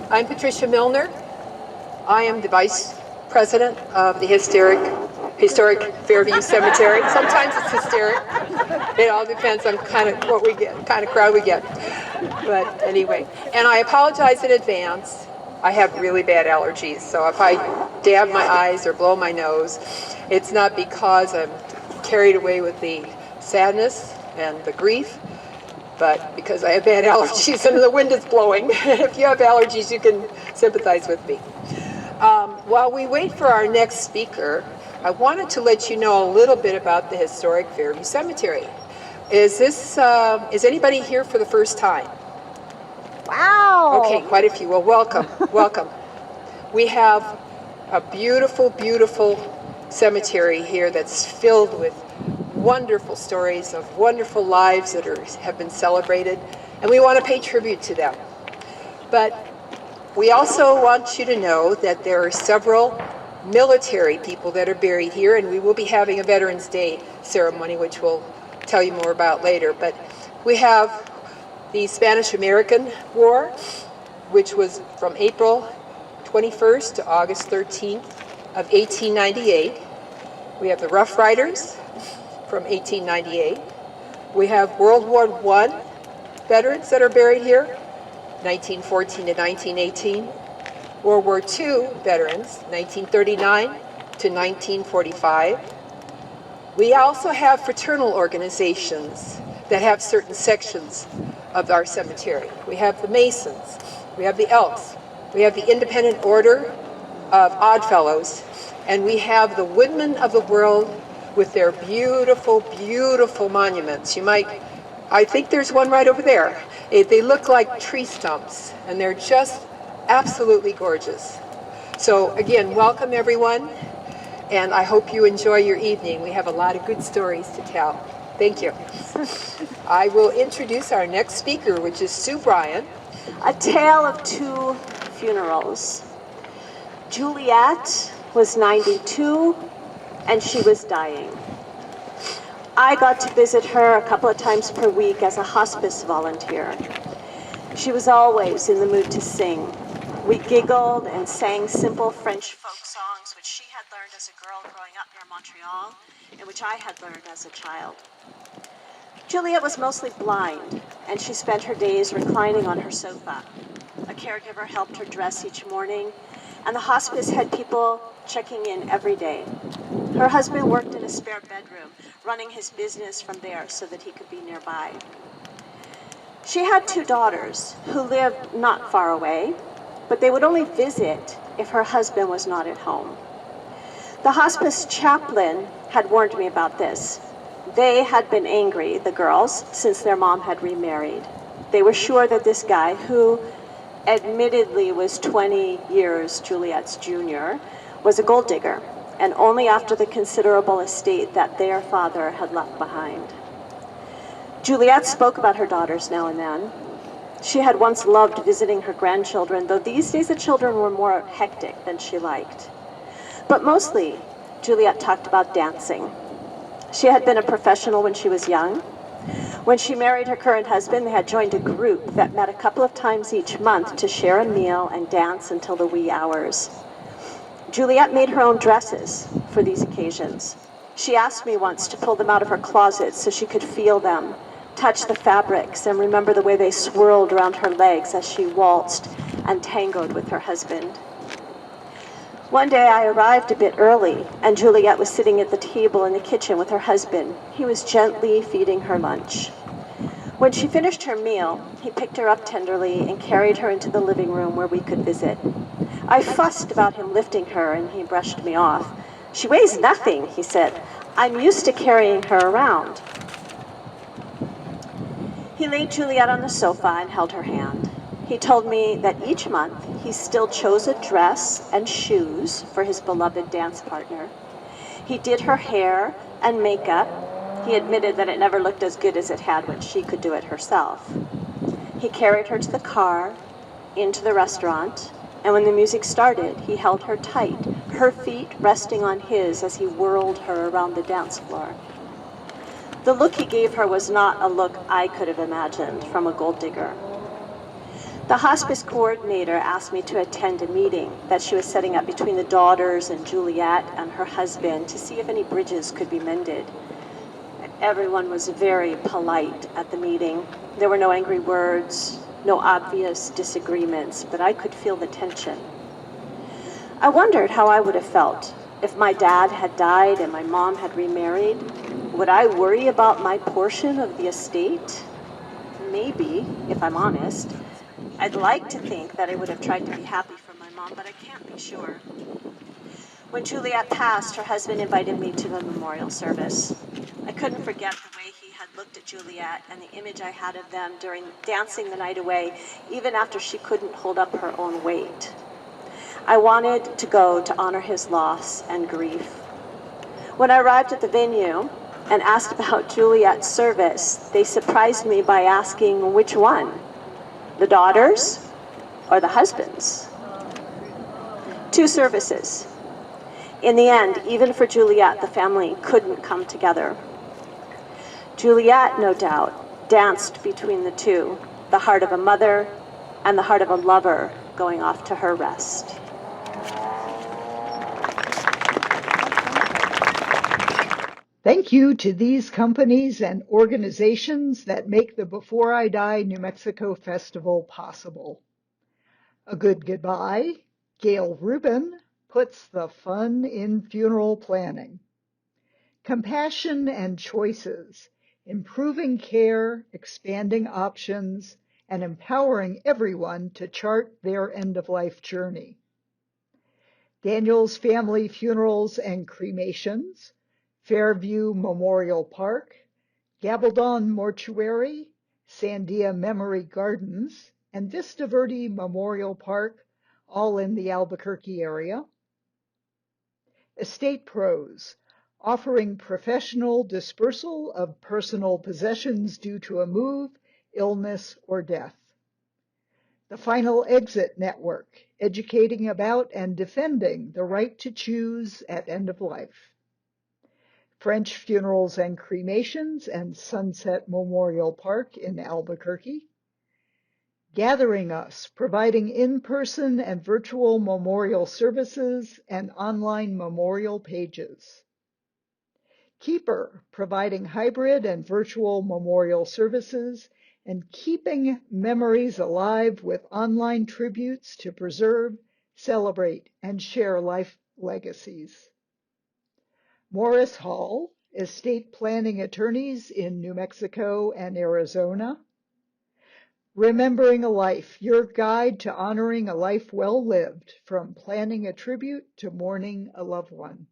I'm Patricia Milner. I am the Vice President of the Historic Fairview Cemetery. Sometimes it's hysteric. It all depends on kind of what we get, kind of crowd we get. But anyway, and I apologize in advance. I have really bad allergies, so if I dab my eyes or blow my nose, it's not because I'm carried away with the sadness and the grief, but because I have bad allergies and the wind is blowing. If you have allergies, you can sympathize with me. While we wait for our next speaker, I wanted to let you know a little bit about the Historic Fairview Cemetery. Is anybody here for the first time? Wow! Okay, quite a few. Well, welcome, welcome. We have a beautiful, beautiful cemetery here that's filled with wonderful stories of wonderful lives that have been celebrated, and we want to pay tribute to them. But we also want you to know that there are several military people that are buried here, and we will be having a Veterans Day ceremony, which we'll tell you more about later. But we have the Spanish-American War, which was from April 21st to August 13th of 1898. We have the Rough Riders from 1898. We have World War I veterans that are buried here, 1914 to 1918. World War II veterans, 1939 to 1945. We also have fraternal organizations that have certain sections of our cemetery. We have the Masons, we have the Elks, we have the Independent Order of Oddfellows, and we have the Woodmen of the World with their beautiful, beautiful monuments. I think there's one right over there. They look like tree stumps, and they're just absolutely gorgeous. So again, welcome everyone, and I hope you enjoy your evening. We have a lot of good stories to tell. Thank you. I will introduce our next speaker, which is Sue Bryan. A tale of two funerals. Juliet was 92, and she was dying. I got to visit her a couple of times per week as a hospice volunteer. She was always in the mood to sing. We giggled and sang simple French folk songs, which she had learned as a girl growing up near Montreal, and which I had learned as a child. Juliet was mostly blind, and she spent her days reclining on her sofa. A caregiver helped her dress each morning, and the hospice had people checking in every day. Her husband worked in a spare bedroom, running his business from there so that he could be nearby. She had two daughters who lived not far away, but they would only visit if her husband was not at home. The hospice chaplain had warned me about this. They had been angry, the girls, since their mom had remarried. They were sure that this guy, who admittedly was 20 years Juliet's junior, was a gold digger, and only after the considerable estate that their father had left behind. Juliet spoke about her daughters now and then. She had once loved visiting her grandchildren, though these days the children were more hectic than she liked. But mostly, Juliet talked about dancing. She had been a professional when she was young. When she married her current husband, they had joined a group that met a couple of times each month to share a meal and dance until the wee hours. Juliet made her own dresses for these occasions. She asked me once to pull them out of her closet so she could feel them, touch the fabrics, and remember the way they swirled around her legs as she waltzed and tangoed with her husband. One day I arrived a bit early, and Juliet was sitting at the table in the kitchen with her husband. He was gently feeding her lunch. When she finished her meal, he picked her up tenderly and carried her into the living room where we could visit. I fussed about him lifting her, and he brushed me off. "She weighs nothing," he said. "I'm used to carrying her around." He laid Juliet on the sofa and held her hand. He told me that each month he still chose a dress and shoes for his beloved dance partner. He did her hair and makeup. He admitted that it never looked as good as it had when she could do it herself. He carried her to the car, into the restaurant, and when the music started, he held her tight, her feet resting on his as he whirled her around the dance floor. The look he gave her was not a look I could have imagined from a gold digger. The hospice coordinator asked me to attend a meeting that she was setting up between the daughters and Juliet and her husband to see if any bridges could be mended. Everyone was very polite at the meeting. There were no angry words, no obvious disagreements, but I could feel the tension. I wondered how I would have felt if my dad had died and my mom had remarried. Would I worry about my portion of the estate? Maybe, if I'm honest. I'd like to think that I would have tried to be happy for my mom, but I can't be sure. When Juliet passed, her husband invited me to the memorial service. I couldn't forget the way he had looked at Juliet and the image I had of them during dancing the night away, even after she couldn't hold up her own weight. I wanted to go to honor his loss and grief. When I arrived at the venue and asked about Juliet's service, they surprised me by asking which one, the daughters or the husbands? 2 services. In the end, even for Juliet, the family couldn't come together. Juliet, no doubt, danced between the two, the heart of a mother and the heart of a lover going off to her rest. Thank you to these companies and organizations that make the Before I Die New Mexico Festival possible. A good goodbye. Gail Rubin puts the fun in funeral planning. Compassion and choices, improving care, expanding options, and empowering everyone to chart their end-of-life journey. Daniel's Family Funerals and Cremations, Fairview Memorial Park, Gabaldon Mortuary, Sandia Memory Gardens, and Vista Verde Memorial Park, all in the Albuquerque area. Estate Pros, offering professional dispersal of personal possessions due to a move, illness, or death. The Final Exit Network, educating about and defending the right to choose at end of life. French Funerals and Cremations and Sunset Memorial Park in Albuquerque. Gathering Us, providing in-person and virtual memorial services and online memorial pages. Keeper, providing hybrid and virtual memorial services and keeping memories alive with online tributes to preserve, celebrate, and share life legacies. Morris Hall, estate planning attorneys in New Mexico and Arizona. Remembering a Life, your guide to honoring a life well lived, from planning a tribute to mourning a loved one.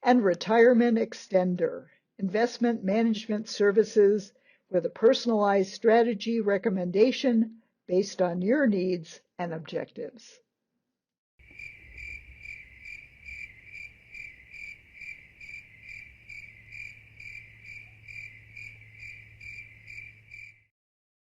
And Retirement Extender, investment management services with a personalized strategy recommendation based on your needs and objectives.